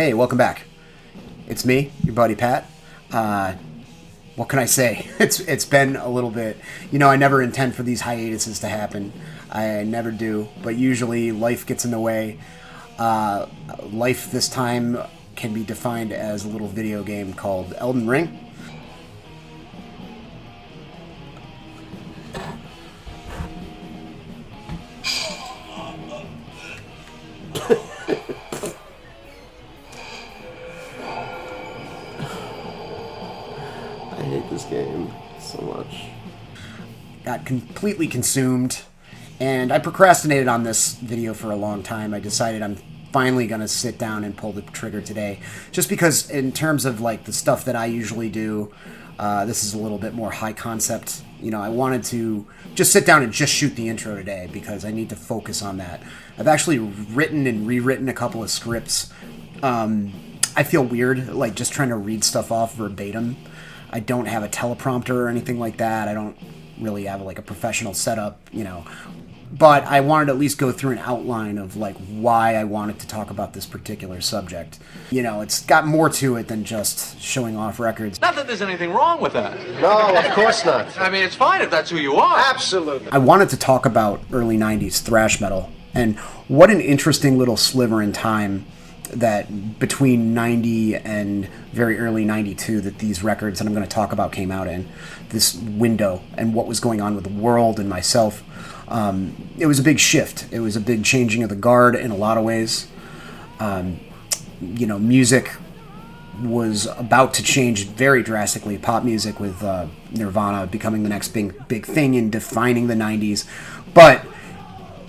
Hey, welcome back. It's me, your buddy Pat. What can I say? It's been a little bit. You know, I never intend for these hiatuses to happen. I never do, but usually life gets in the way. Life this time can be defined as a little video game called Elden Ring. I hate this game so much. Got completely consumed, and I procrastinated on this video for a long time. I decided I'm finally going to sit down and pull the trigger today, just because in terms of like the stuff that I usually do, this is a little bit more high concept. You know, I wanted to just sit down and just shoot the intro today because I need to focus on that. I've actually written and rewritten a couple of scripts. I feel weird, like just trying to read stuff off verbatim. I don't have a teleprompter or anything like that. I don't really have like a professional setup, you know. But I wanted to at least go through an outline of like why I wanted to talk about this particular subject. You know, it's got more to it than just showing off records. Not that there's anything wrong with that. No, of course not. I mean, it's fine if that's who you are. Absolutely. I wanted to talk about early 90s thrash metal, and what an interesting little sliver in time that between 90 and very early 92 that these records that I'm going to talk about came out in. This window and what was going on with the world and myself. It was a big shift. It was a big changing of the guard in a lot of ways. You know, music was about to change very drastically. Pop music with Nirvana becoming the next big thing and defining the 90s. But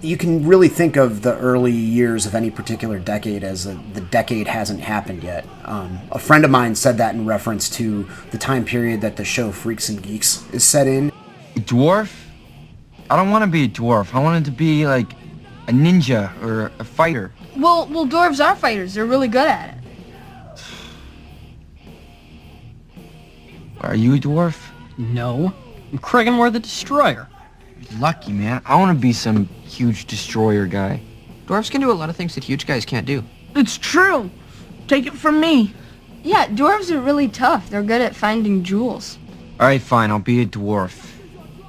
you can really think of the early years of any particular decade as the decade hasn't happened yet. A friend of mine said that in reference to the time period that the show Freaks and Geeks is set in. A dwarf? I don't want to be a dwarf. I wanted to be like a ninja or a fighter. Well, dwarves are fighters. They're really good at it. Are you a dwarf? No. I'm Kragenmore the Destroyer. You're lucky, man. I want to be some huge destroyer guy. Dwarves can do a lot of things that huge guys can't do. It's true. Take it from me. Yeah, dwarves are really tough. They're good at finding jewels. All right, fine. I'll be a dwarf.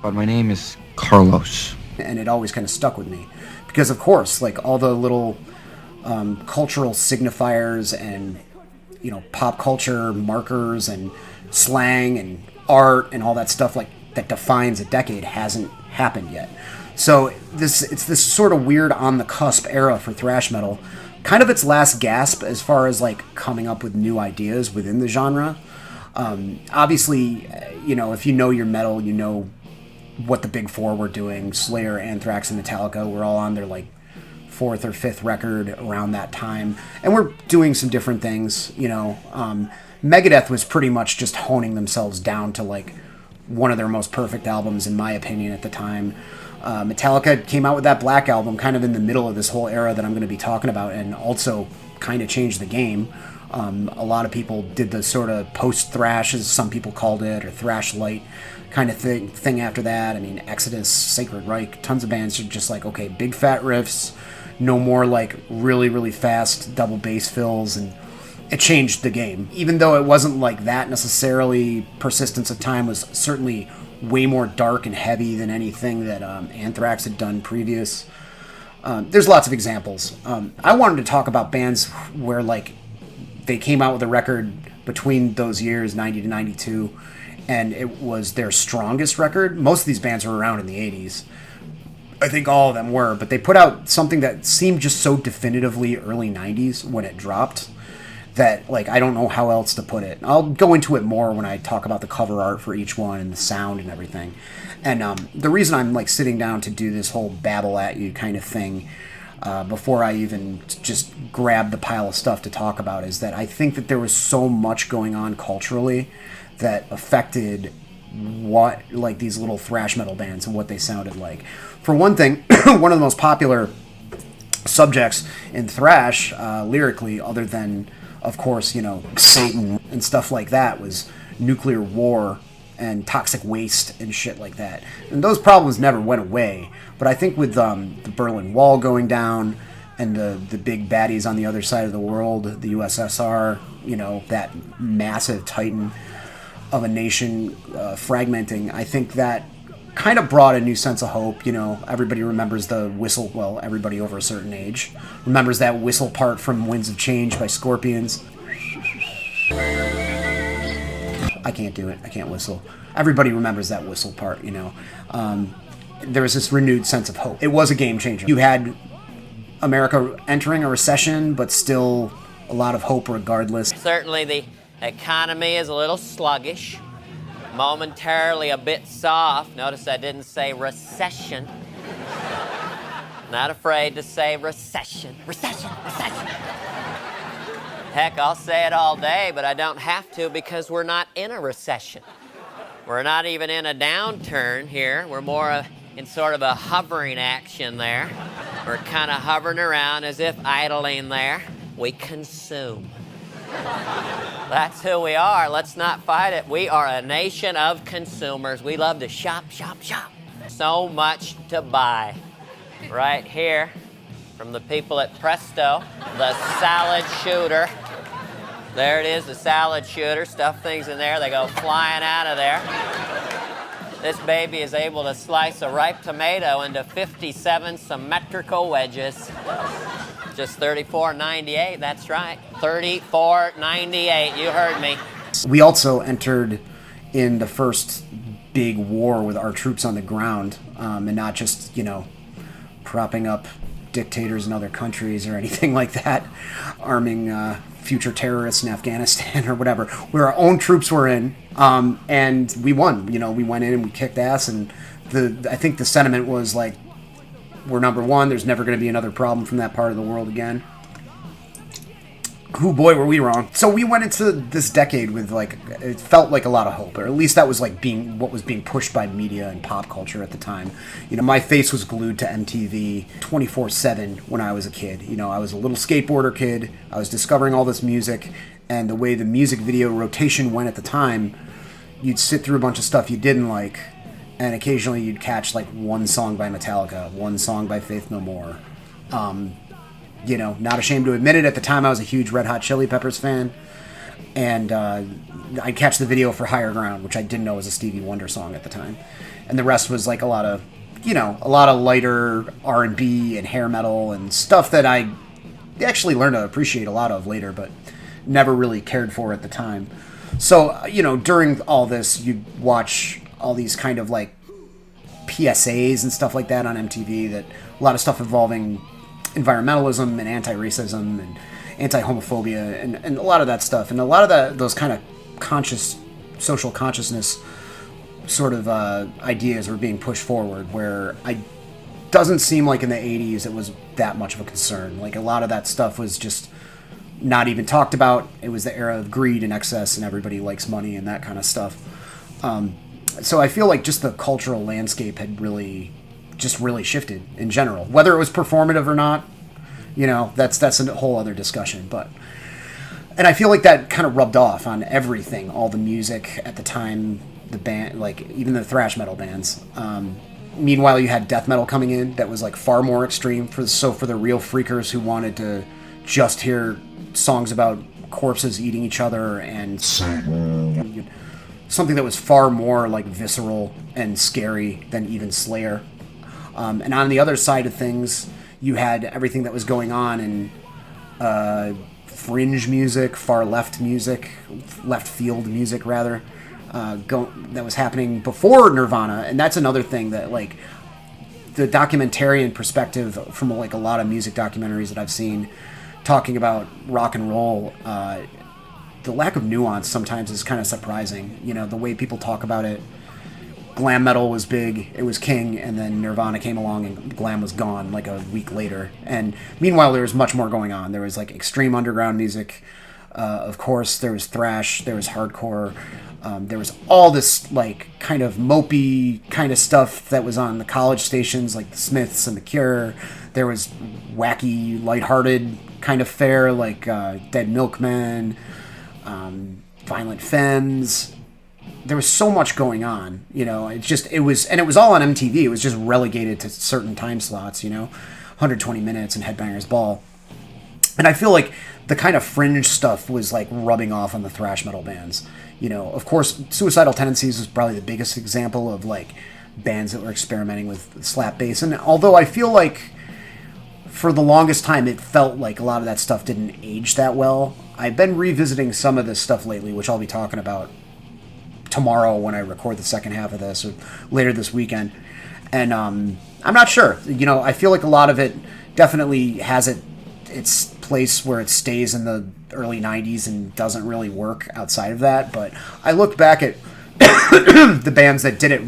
But my name is Carlos. And it always kind of stuck with me. Because, of course, like all the little cultural signifiers and, you know, pop culture markers and slang and art and all that stuff like that defines a decade hasn't happened yet. So it's this sort of weird on the cusp era for thrash metal. Kind of its last gasp as far as like coming up with new ideas within the genre. Obviously, you know, if you know your metal, you know what the big four were doing. Slayer, Anthrax, and Metallica were all on their like fourth or fifth record around that time, and we're doing some different things. You know, Megadeth was pretty much just honing themselves down to like one of their most perfect albums, in my opinion, at the time. Metallica came out with that Black Album kind of in the middle of this whole era that I'm going to be talking about, and also kind of changed the game. A lot of people did the sort of post-thrash, as some people called it, or thrash light kind of thing after that. I mean, Exodus, Sacred Reich, tons of bands are just like, okay, big fat riffs, no more like really, really fast double bass fills, and it changed the game. Even though it wasn't like that necessarily, Persistence of Time was certainly way more dark and heavy than anything that Anthrax had done previous. There's lots of examples. I wanted to talk about bands where like they came out with a record between those years, 90 to 92, and it was their strongest record. Most of these bands were around in the 80s. I think all of them were, but they put out something that seemed just so definitively early 90s when it dropped that, like, I don't know how else to put it. I'll go into it more when I talk about the cover art for each one and the sound and everything. And the reason I'm, like, sitting down to do this whole babble at you kind of thing before I even just grab the pile of stuff to talk about is that I think that there was so much going on culturally that affected what, like, these little thrash metal bands and what they sounded like. For one thing, one of the most popular subjects in thrash, lyrically, other than, of course, you know, Satan and stuff like that, was nuclear war and toxic waste and shit like that. And those problems never went away. But I think with the Berlin Wall going down, and the big baddies on the other side of the world, the USSR, you know, that massive titan of a nation fragmenting, I think that kind of brought a new sense of hope. You know, everybody remembers the whistle, well, everybody over a certain age remembers that whistle part from Winds of Change by Scorpions. I can't do it. I can't whistle. Everybody remembers that whistle part, you know. There was this renewed sense of hope. It was a game changer. You had America entering a recession, but still a lot of hope regardless. Certainly the economy is a little sluggish, momentarily a bit soft. Notice I didn't say recession. Not afraid to say recession. Recession, recession. Heck, I'll say it all day, but I don't have to because we're not in a recession. We're not even in a downturn here. We're more in sort of a hovering action there. We're kind of hovering around as if idling there. We consume. That's who we are. Let's not fight it. We are a nation of consumers. We love to shop, shop, shop. So much to buy. Right here, from the people at Presto, the salad shooter. There it is, the salad shooter. Stuff things in there, they go flying out of there. This baby is able to slice a ripe tomato into 57 symmetrical wedges. Just $34.98, that's right. $34.98, you heard me. We also entered in the first big war with our troops on the ground, and not just, you know, propping up dictators in other countries or anything like that, arming future terrorists in Afghanistan or whatever, where our own troops were in, and we won. You know, we went in and we kicked ass, and I think the sentiment was like, we're number one, there's never going to be another problem from that part of the world again. Oh boy, were we wrong. So we went into this decade with, like, it felt like a lot of hope, or at least that was like what was being pushed by media and pop culture at the time. You know, my face was glued to MTV 24/7 when I was a kid. You know, I was a little skateboarder kid. I was discovering all this music, and the way the music video rotation went at the time, you'd sit through a bunch of stuff you didn't like, and occasionally you'd catch like one song by Metallica, one song by Faith No More. You know, not ashamed to admit it, at the time I was a huge Red Hot Chili Peppers fan, and I'd catch the video for Higher Ground, which I didn't know was a Stevie Wonder song at the time, and the rest was like a lot of lighter R&B and hair metal and stuff that I actually learned to appreciate a lot of later, but never really cared for at the time. So, you know, during all this, you'd watch all these kind of like PSAs and stuff like that on MTV, that a lot of stuff involving environmentalism and anti-racism and anti-homophobia and a lot of that stuff, and a lot of those kind of social consciousness sort of ideas were being pushed forward, where doesn't seem like in the 80s it was that much of a concern. Like, a lot of that stuff was just not even talked about. It was the era of greed and excess, and everybody likes money and that kind of stuff. So I feel like just the cultural landscape had really shifted in general. Whether it was performative or not, you know, that's a whole other discussion. And I feel like that kind of rubbed off on everything, all the music at the time, the band, like even the thrash metal bands. Meanwhile, you had death metal coming in that was like far more extreme for the real freakers who wanted to just hear songs about corpses eating each other and something that was far more like visceral and scary than even Slayer. And on the other side of things, you had everything that was going on in fringe music, far left music, left field music rather, that was happening before Nirvana. And that's another thing that, like, the documentarian perspective from like a lot of music documentaries that I've seen talking about rock and roll, the lack of nuance sometimes is kind of surprising. You know, the way people talk about it. Glam metal was big, it was king, and then Nirvana came along and glam was gone like a week later. And meanwhile, there was much more going on. There was like extreme underground music, of course, there was thrash, there was hardcore, there was all this like kind of mopey kind of stuff that was on the college stations, like the Smiths and the Cure. There was wacky, lighthearted kind of fare like Dead Milkmen, Violent Femmes. There was so much going on, you know. It was all on MTV. It was just relegated to certain time slots, you know. 120 Minutes and Headbangers Ball. And I feel like the kind of fringe stuff was like rubbing off on the thrash metal bands. You know, of course, Suicidal Tendencies was probably the biggest example of like bands that were experimenting with slap bass. And although I feel like for the longest time it felt like a lot of that stuff didn't age that well, I've been revisiting some of this stuff lately, which I'll be talking about tomorrow when I record the second half of this, or later this weekend. And I'm not sure. You know, I feel like a lot of it definitely has its place where it stays in the early 90s and doesn't really work outside of that. But I look back at the bands that did it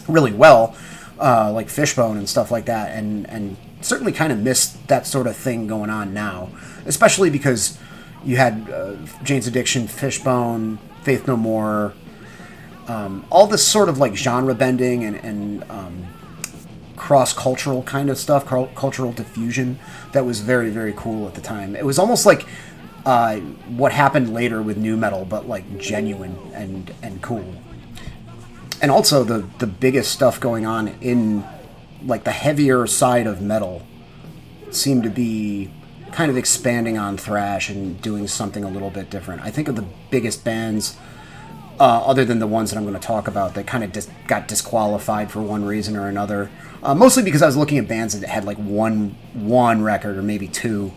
really well, like Fishbone and stuff like that, and certainly kind of missed that sort of thing going on now, especially because you had Jane's Addiction, Fishbone, Faith No More, all this sort of like genre bending and cross-cultural kind of stuff, cultural diffusion that was very, very cool at the time. It was almost like what happened later with nu metal, but like genuine and cool. And also the biggest stuff going on in like the heavier side of metal seemed to be kind of expanding on thrash and doing something a little bit different. I think of the biggest bands, other than the ones that I'm going to talk about, that kind of got disqualified for one reason or another. Mostly because I was looking at bands that had like one record or maybe two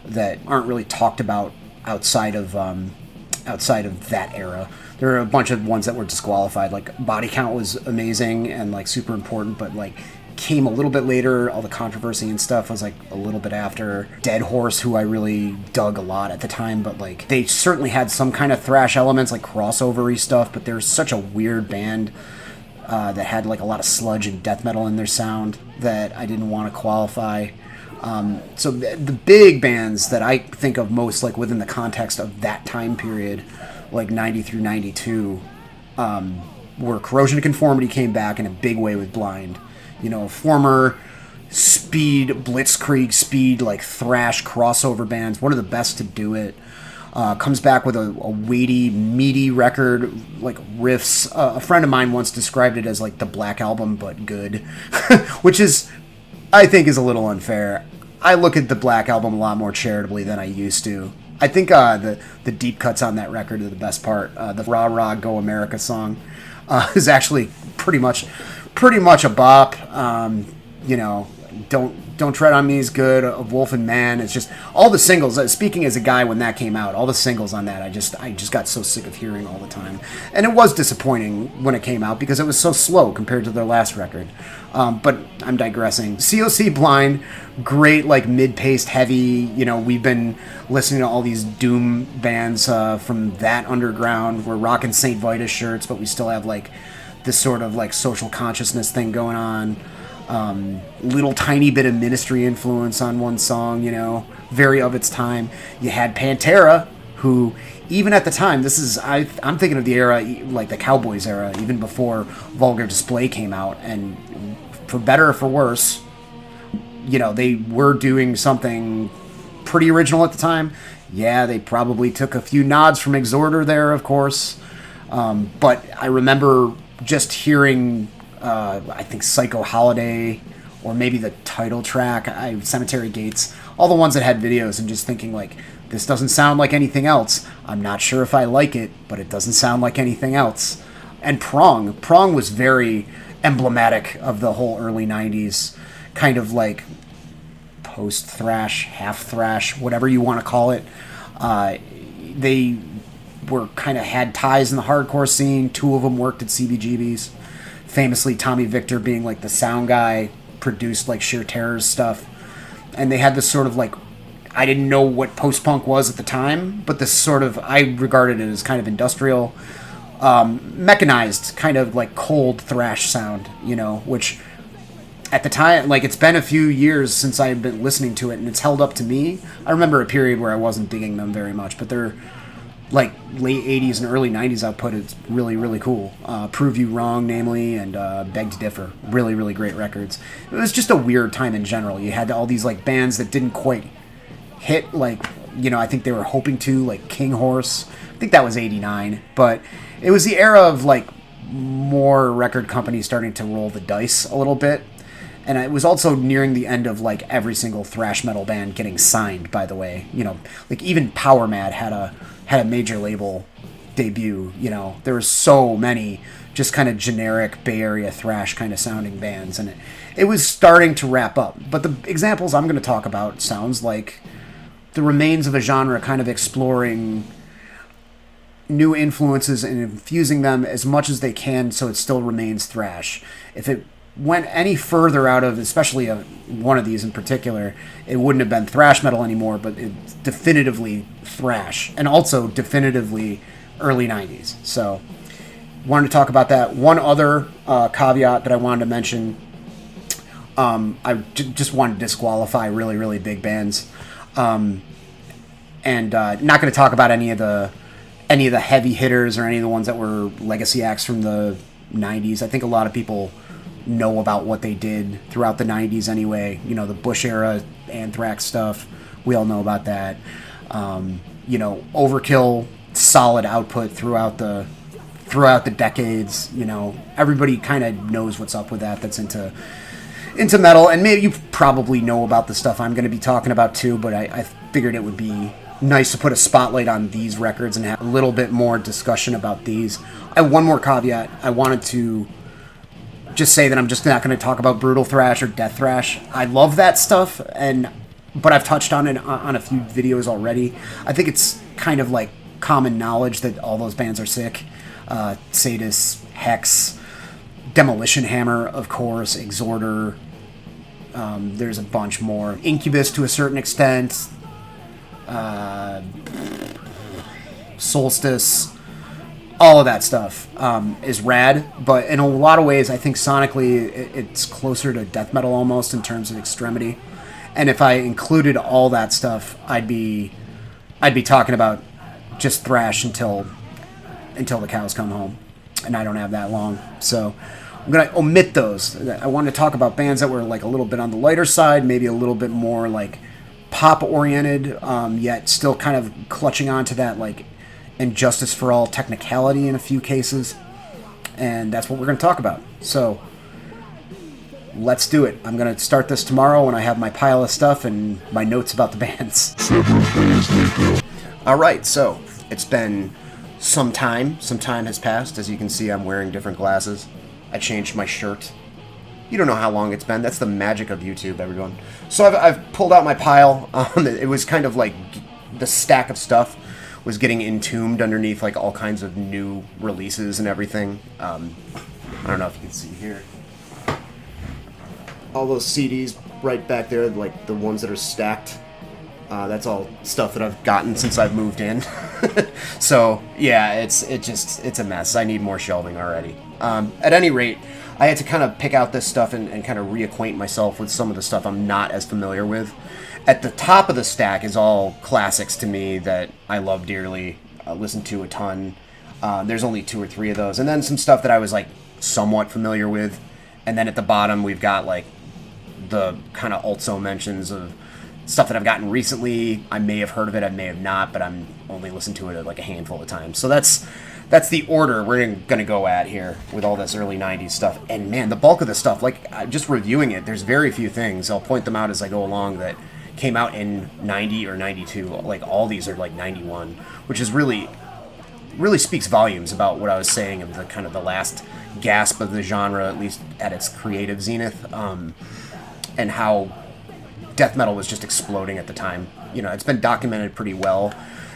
that aren't really talked about outside of that era. There are a bunch of ones that were disqualified. Like Body Count was amazing and like super important, but like came a little bit later. All the controversy and stuff was like a little bit after. Dead Horse, who I really dug a lot at the time, but like they certainly had some kind of thrash elements, like crossover-y stuff, but they're such a weird band that had like a lot of sludge and death metal in their sound that I didn't want to qualify. So the big bands that I think of most like within the context of that time period, like 90 through 92, where Corrosion of Conformity came back in a big way with Blind. You know, former speed, blitzkrieg speed, like thrash crossover bands, one of the best to do it. Comes back with a weighty, meaty record, like riffs. A friend of mine once described it as like the Black Album, but good, which is, I think, is a little unfair. I look at the Black Album a lot more charitably than I used to. I think the deep cuts on that record are the best part. The Rah Rah Go America song is actually pretty much a bop. You know, Don't Tread on Me is good. Of Wolf and Man. It's just all the singles. Speaking as a guy when that came out, all the singles on that, I just got so sick of hearing all the time, and it was disappointing when it came out because it was so slow compared to their last record. But I'm digressing. COC Blind, great like mid-paced heavy. You know, we've been listening to all these doom bands from that underground. We're rocking Saint Vitus shirts, but we still have like this sort of like social consciousness thing going on. Little tiny bit of Ministry influence on one song, you know, very of its time. You had Pantera, who even at the time, I'm thinking of the era, like the Cowboys era, even before Vulgar Display came out, and for better or for worse, you know, they were doing something pretty original at the time. Yeah, they probably took a few nods from Exhorder there, of course, but I remember just hearing I think Psycho Holiday, or maybe the title track, Cemetery Gates, all the ones that had videos, and just thinking like, this doesn't sound like anything else. I'm not sure if I like it, but it doesn't sound like anything else. And Prong was very emblematic of the whole early 90s, kind of like post-thrash, half-thrash, whatever you want to call it. They were kind of had ties in the hardcore scene. Two of them worked at CBGB's. Famously, Tommy Victor being like the sound guy, produced like Sheer Terror's stuff. And they had this sort of like, I didn't know what post-punk was at the time, but this sort of, I regarded it as kind of industrial, mechanized, kind of like cold thrash sound, you know, which at the time, like it's been a few years since I've been listening to it, and it's held up to me. I remember a period where I wasn't digging them very much, but they're like late 80s and early 90s output. It's really, really cool. Prove You Wrong, namely, and Beg to Differ. Really, really great records. It was just a weird time in general. You had all these like bands that didn't quite hit, like, you know, I think they were hoping to, like King Horse. I think that was 89. But it was the era of like more record companies starting to roll the dice a little bit. And it was also nearing the end of like every single thrash metal band getting signed, by the way. You know, like even Power Mad had a major label debut. You know, there were so many just kind of generic Bay Area thrash kind of sounding bands, and it was starting to wrap up. But the examples I'm going to talk about sounds like the remains of a genre kind of exploring new influences and infusing them as much as they can so it still remains thrash. If it went any further out of, especially one of these in particular, it wouldn't have been thrash metal anymore, but it's definitively thrash, and also definitively early 90s. So wanted to talk about that. One other caveat that I wanted to mention, just wanted to disqualify really, really big bands, and not going to talk about any of the heavy hitters or any of the ones that were legacy acts from the 90s. I think a lot of people know about what they did throughout the 90s anyway. You know, the Bush era Anthrax stuff, we all know about that. You know, Overkill, solid output throughout the decades. You know, everybody kind of knows what's up with that that's into metal, and maybe you probably know about the stuff I'm going to be talking about too, but I figured it would be nice to put a spotlight on these records and have a little bit more discussion about these. I have one more caveat. I wanted to just say that I'm just not going to talk about brutal thrash or death thrash. I love that stuff, but I've touched on it on a few videos already. I think it's kind of like common knowledge that all those bands are sick. Sadist, Hex, Demolition Hammer, of course, Exhorder. There's a bunch more. Incubus to a certain extent. Solstice. All of that stuff is rad, but in a lot of ways, I think sonically it's closer to death metal almost in terms of extremity. And if I included all that stuff, I'd be talking about just thrash until the cows come home, and I don't have that long. So I'm gonna omit those. I want to talk about bands that were like a little bit on the lighter side, maybe a little bit more like pop oriented, yet still kind of clutching on to that like Injustice for All technicality in a few cases, and that's what we're going to talk about. So let's do it. I'm going to start this tomorrow when I have my pile of stuff and my notes about the bands. All right, so it's been some time. Some time has passed. As you can see, I'm wearing different glasses. I changed my shirt. You don't know how long it's been. That's the magic of YouTube, everyone. So I've pulled out my pile. It was kind of like the stack of stuff was getting entombed underneath like all kinds of new releases and everything. I don't know if you can see here. All those CDs right back there, like the ones that are stacked. That's all stuff that I've gotten since I've moved in. So yeah, it's a mess. I need more shelving already. At any rate, I had to kind of pick out this stuff and kind of reacquaint myself with some of the stuff I'm not as familiar with. At the top of the stack is all classics to me that I love dearly, listen to a ton. There's only 2 or 3 of those. And then some stuff that I was like somewhat familiar with. And then at the bottom we've got like the kind of also mentions of stuff that I've gotten recently. I may have heard of it, I may have not, but I'm only listened to it like a handful of times. So that's the order we're going to go at here with all this early 90s stuff. And man, the bulk of the stuff, like just reviewing it, there's very few things, I'll point them out as I go along, that came out in 90 or 92. Like all these are like 91, which is really speaks volumes about what I was saying of the kind of the last gasp of the genre, at least at its creative zenith, and how death metal was just exploding at the time. You know, it's been documented pretty well.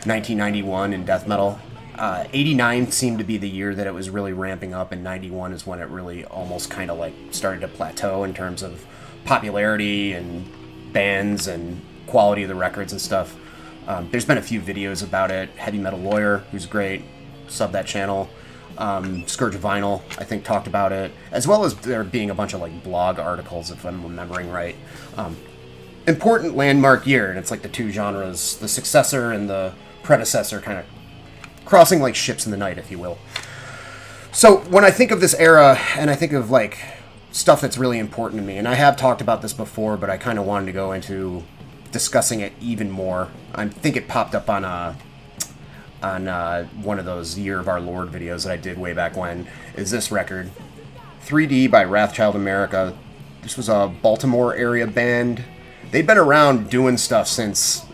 1991 in death metal. 89 seemed to be the year that it was really ramping up, and 91 is when it really almost kind of like started to plateau in terms of popularity and bands and quality of the records and stuff. There's been a few videos about it. Heavy Metal Lawyer, who's great, sub that channel. Scourge of Vinyl, I think, talked about it, as well as there being a bunch of like blog articles, if I'm remembering right. Important landmark year, and it's like the two genres, the successor and the predecessor, kind of crossing like ships in the night, if you will. So when I think of this era, and I think of like stuff that's really important to me, and I have talked about this before, but I kind of wanted to go into discussing it even more. I think it popped up on one of those Year of Our Lord videos that I did way back when, is this record, 3D by Wrathchild America. This was a Baltimore area band. They'd been around doing stuff since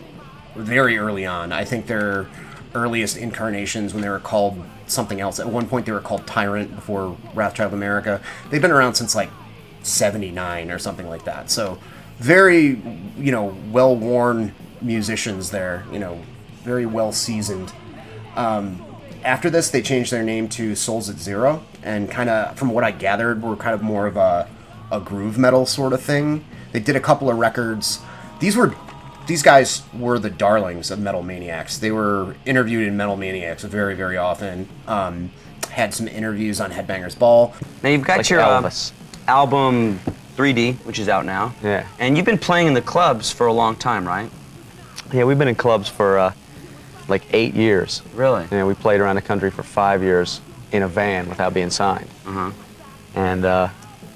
very early on. I think their earliest incarnations when they were called something else. At one point they were called Tyrant before Wrathchild America. They've been around since like 79 or something like that. So very, well-worn musicians there, very well-seasoned. After this, they changed their name to Souls at Zero, and kind of, from what I gathered, were kind of more of a groove metal sort of thing. They did a couple of records. These guys were the darlings of Metal Maniacs. They were interviewed in Metal Maniacs very, very often. Had some interviews on Headbangers Ball. Now you've got Like your Elvis. album 3D, which is out now. Yeah. And you've been playing in the clubs for a long time, right? Yeah, we've been in clubs for like 8 years. Really? Yeah, we played around the country for 5 years in a van without being signed. Uh-huh. And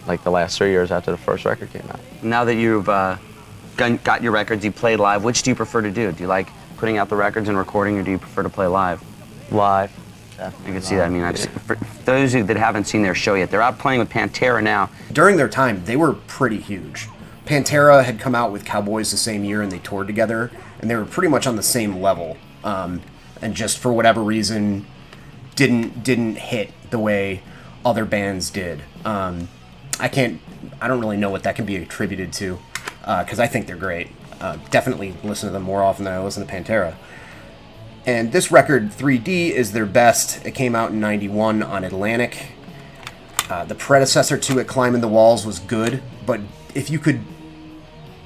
like the last 3 years after the first record came out. Now that you've got your records, you play live, which do you prefer to do? Do you like putting out the records and recording, or do you prefer to play live? Live. You can see that. I mean, for those that haven't seen their show yet, they're out playing with Pantera now. During their time, they were pretty huge. Pantera had come out with Cowboys the same year, and they toured together, and they were pretty much on the same level. And just for whatever reason, didn't hit the way other bands did. I don't really know what that can be attributed to, because I think they're great. Definitely listen to them more often than I listen to Pantera. And this record, 3D, is their best. It came out in 91 on Atlantic. The predecessor to it, Climbing the Walls, was good, but if you could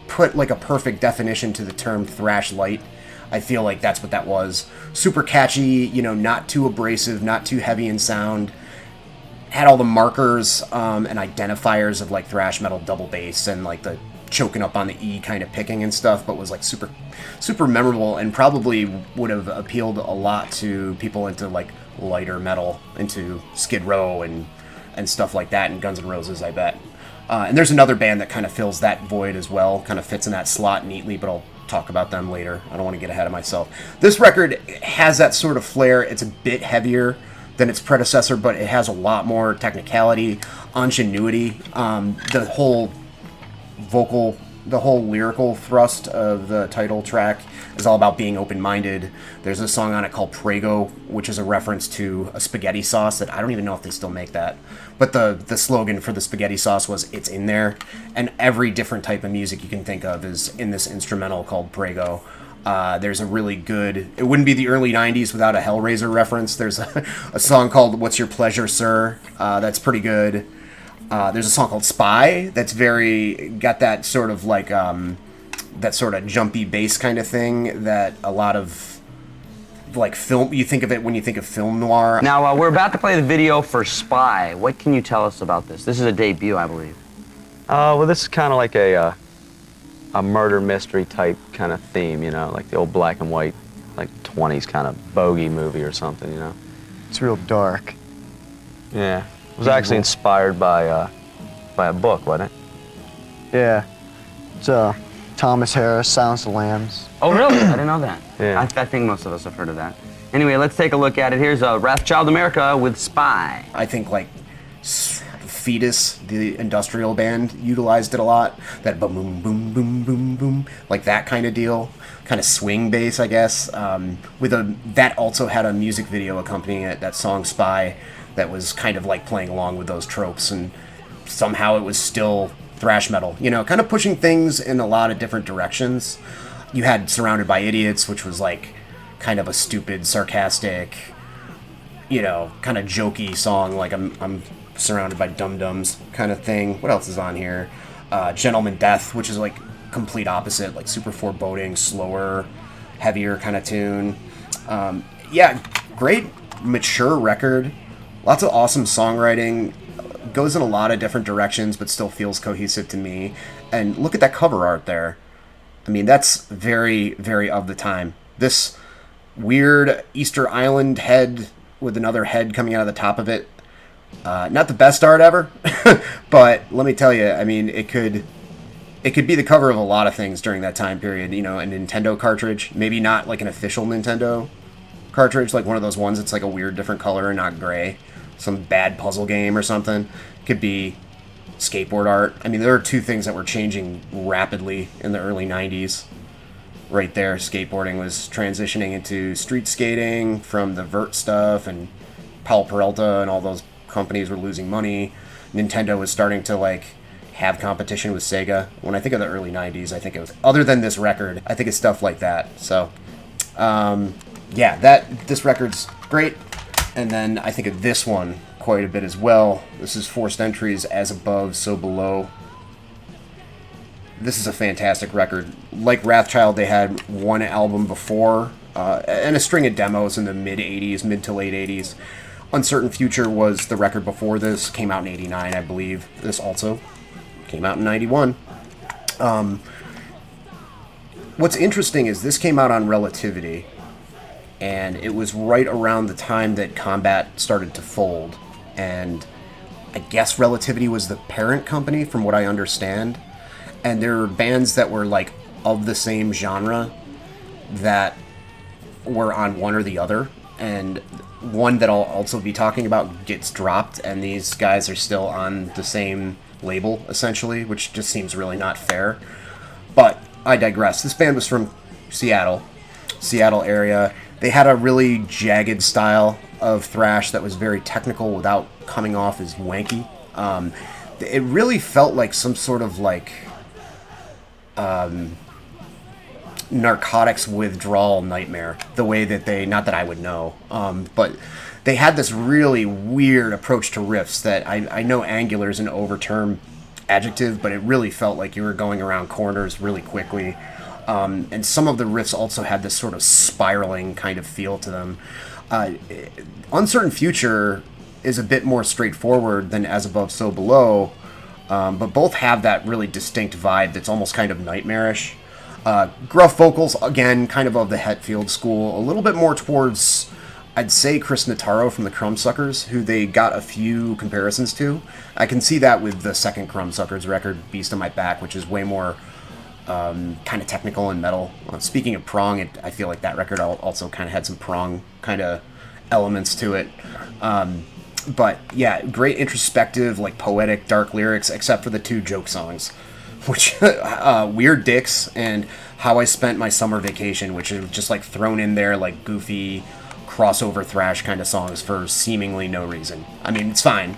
put like a perfect definition to the term thrash light, I feel like that's what that was. Super catchy, not too abrasive, not too heavy in sound. Had all the markers and identifiers of like thrash metal double bass and like the choking up on the E kind of picking and stuff, but was like super memorable, and probably would have appealed a lot to people into like lighter metal, into Skid Row and stuff like that, and Guns N' Roses, I bet. And there's another band that kind of fills that void as well, kind of fits in that slot neatly, but I'll talk about them later. I don't want to get ahead of myself. This record has that sort of flair. It's a bit heavier than its predecessor, but it has a lot more technicality, ingenuity. The whole lyrical thrust of the title track is all about being open-minded. There's a song on it called Prego, which is a reference to a spaghetti sauce that I don't even know if they still make that. But the slogan for the spaghetti sauce was "It's in there," and every different type of music you can think of is in this instrumental called Prego. There's a really good... It wouldn't be the early 90s without a Hellraiser reference. There's a song called "What's Your Pleasure, Sir?" That's pretty good. There's a song called Spy that's got that sort of like that sort of jumpy bass kind of thing that a lot of like film, you think of it when you think of film noir. Now, we're about to play the video for Spy. What can you tell us about this? This is a debut, I believe. Well, this is kind of like a murder mystery type kind of theme, like the old black and white, like 20s kind of bogey movie or something, It's real dark. Yeah. It was actually inspired by a book, wasn't it? Yeah. It's Thomas Harris, Silence of the Lambs. Oh, really? I didn't know that. Yeah. I think most of us have heard of that. Anyway, let's take a look at it. Here's Wrathchild America with Spy. I think like Fetus, the industrial band, utilized it a lot. That boom, boom, boom, boom, boom, boom, like that kind of deal. Kind of swing bass, I guess. That also had a music video accompanying it, that song Spy, that was kind of like playing along with those tropes, and somehow it was still thrash metal, kind of pushing things in a lot of different directions. You had Surrounded by Idiots, which was like kind of a stupid, sarcastic, kind of jokey song, like I'm surrounded by dum-dums kind of thing. What else is on here? Gentleman Death, which is like complete opposite, like super foreboding, slower, heavier kind of tune. Yeah, great, mature record. Lots of awesome songwriting. Goes in a lot of different directions, but still feels cohesive to me. And look at that cover art there. I mean, that's very, very of the time. This weird Easter Island head with another head coming out of the top of it. Not the best art ever, but let me tell you, I mean, it could be the cover of a lot of things during that time period. A Nintendo cartridge, maybe not like an official Nintendo cartridge, like one of those ones that's like a weird different color and not gray. Some bad puzzle game or something. Could be skateboard art. I mean, there are two things that were changing rapidly in the early 90s. Right there, skateboarding was transitioning into street skating from the vert stuff, and Powell Peralta and all those companies were losing money. Nintendo was starting to like have competition with Sega. When I think of the early 90s, I think it was, other than this record, I think it's stuff like that. So, yeah, this record's great. And then I think of this one quite a bit as well. This is Forced Entries, As Above, So Below. This is a fantastic record. Like Wrathchild, they had one album before, and a string of demos in the mid to late 80s. Uncertain Future was the record before this, came out in 89, I believe. This also came out in 91. What's interesting is this came out on Relativity, and it was right around the time that Combat started to fold. And I guess Relativity was the parent company, from what I understand. And there were bands that were like of the same genre that were on one or the other. And one that I'll also be talking about gets dropped, and these guys are still on the same label, essentially, which just seems really not fair. But I digress. This band was from Seattle area. They had a really jagged style of thrash that was very technical without coming off as wanky. It really felt like some sort of like narcotics withdrawal nightmare, the way that they, not that I would know, but they had this really weird approach to riffs that I know angular is an overterm adjective, but it really felt like you were going around corners really quickly. And some of the riffs also had this sort of spiraling kind of feel to them. Uncertain Future is a bit more straightforward than As Above, So Below, but both have that really distinct vibe that's almost kind of nightmarish. Gruff vocals, again, kind of the Hetfield school, a little bit more towards, I'd say, Chris Notaro from the Crumbsuckers, who they got a few comparisons to. I can see that with the second Crumbsuckers record, Beast on My Back, which is way more kind of technical and metal. Speaking of Prong, I feel like that record also kind of had some Prong kind of elements to it. But yeah, great introspective, like poetic, dark lyrics, except for the two joke songs, which Weird Dicks and How I Spent My Summer Vacation, which is just like thrown in there like goofy crossover thrash kind of songs for seemingly no reason. I mean, it's fine.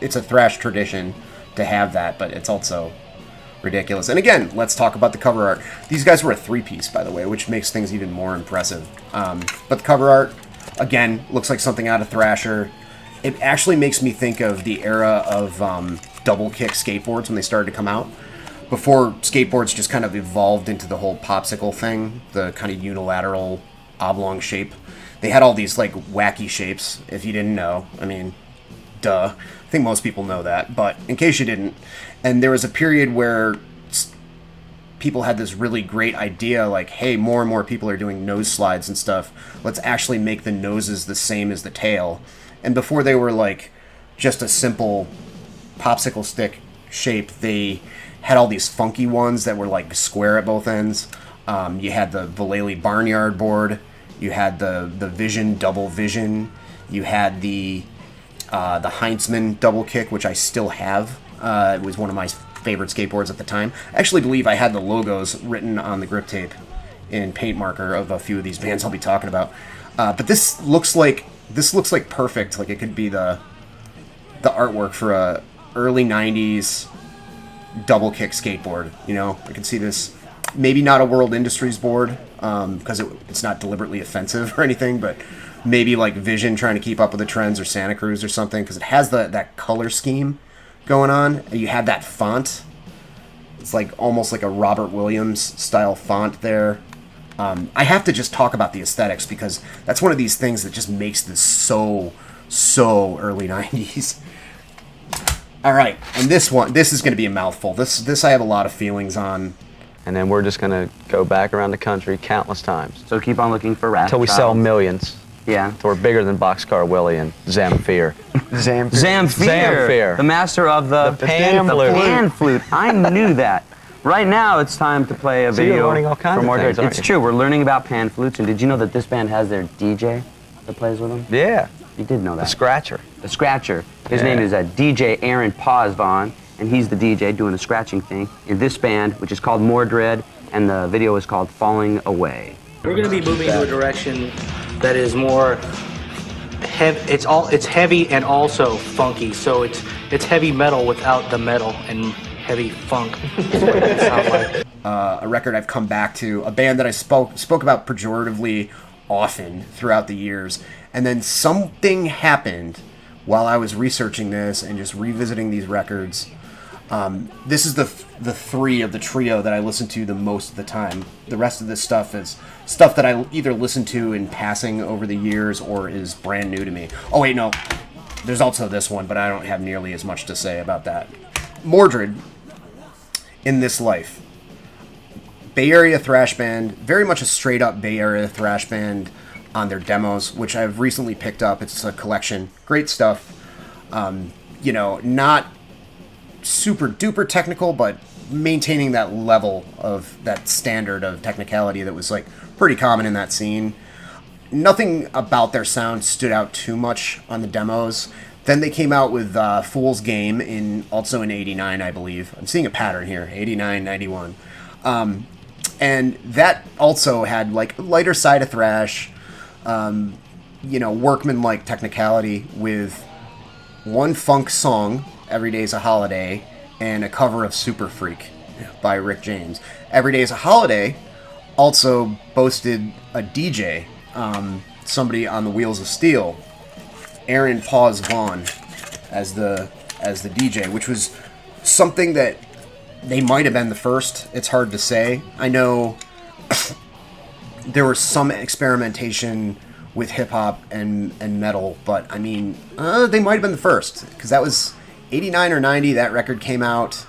It's a thrash tradition to have that, but it's also ridiculous. And again, let's talk about the cover art. These guys were a three-piece, by the way, which makes things even more impressive. But the cover art, again, looks like something out of Thrasher. It actually makes me think of the era of double kick skateboards when they started to come out. Before skateboards just kind of evolved into the whole popsicle thing, the kind of unilateral oblong shape. They had all these like wacky shapes, if you didn't know. I mean, duh. I think most people know that, but in case you didn't. And there was a period where people had this really great idea, like, hey, more and more people are doing nose slides and stuff. Let's actually make the noses the same as the tail. And before they were like just a simple popsicle stick shape, they had all these funky ones that were like square at both ends. You had the Vallely Barnyard board. You had the Vision Double Vision. You had the Heinzman Double Kick, which I still have. It was one of my favorite skateboards at the time. I actually believe I had the logos written on the grip tape in paint marker of a few of these bands I'll be talking about. But this looks like perfect. Like it could be the artwork for a early 90s double kick skateboard. You know, I could see this. Maybe not a World Industries board, because it's not deliberately offensive or anything, but maybe like Vision trying to keep up with the trends, or Santa Cruz or something, because it has that color scheme going on. You have that font. It's like almost like a Robert Williams style font there. I have to just talk about the aesthetics, because that's one of these things that just makes this so early 90s. All right, and this is going to be a mouthful. This I have a lot of feelings on. And then we're just going to go back around the country countless times. So keep on looking for Wrathchild. Until we sell millions. Yeah. So we're bigger than Boxcar Willie and Zamfir. Zamfir. The master of the pan flute. The pan flute. I knew that. Right now, it's time to play a video. You're learning all kinds of Mordred. things, aren't It's you? true. We're learning about pan flutes. And did you know that this band has their DJ that plays with them? Yeah. You did know that. The Scratcher. The Scratcher. His Yeah. name is DJ Aaron Pazvon. and he's the DJ doing the scratching thing in this band, which is called Mordred, and the video is called Falling Away. We're going to be moving to a direction that is more heavy. It's heavy and also funky. So it's heavy metal without the metal and heavy funk. Is what it sounds like. A record I've come back to, a band that I spoke about pejoratively often throughout the years, and then something happened while I was researching this and just revisiting these records. This is the three of the trio that I listen to the most of the time. The rest of this stuff is stuff that I either listen to in passing over the years or is brand new to me. Oh wait, no. There's also this one, but I don't have nearly as much to say about that. Mordred, In This Life. Bay Area thrash band, very much a straight up Bay Area thrash band on their demos, which I've recently picked up. It's a collection. Great stuff. Not super duper technical, but maintaining that level of that standard of technicality that was like pretty common in that scene. Nothing about their sound stood out too much on the demos. Then they came out with Fool's Game also in 89, I believe. I'm seeing a pattern here, 89, 91. And that also had like a lighter side of thrash, workman-like technicality with one funk song, Every Day's a Holiday, and a cover of Super Freak by Rick James. Every Day's a Holiday also boasted a DJ, somebody on the Wheels of Steel, Aaron Paws Vaughn, as the DJ, which was something that they might have been the first. It's hard to say. I know there was some experimentation with hip-hop and metal, but I mean, they might have been the first, because that was 89 or 90, that record came out.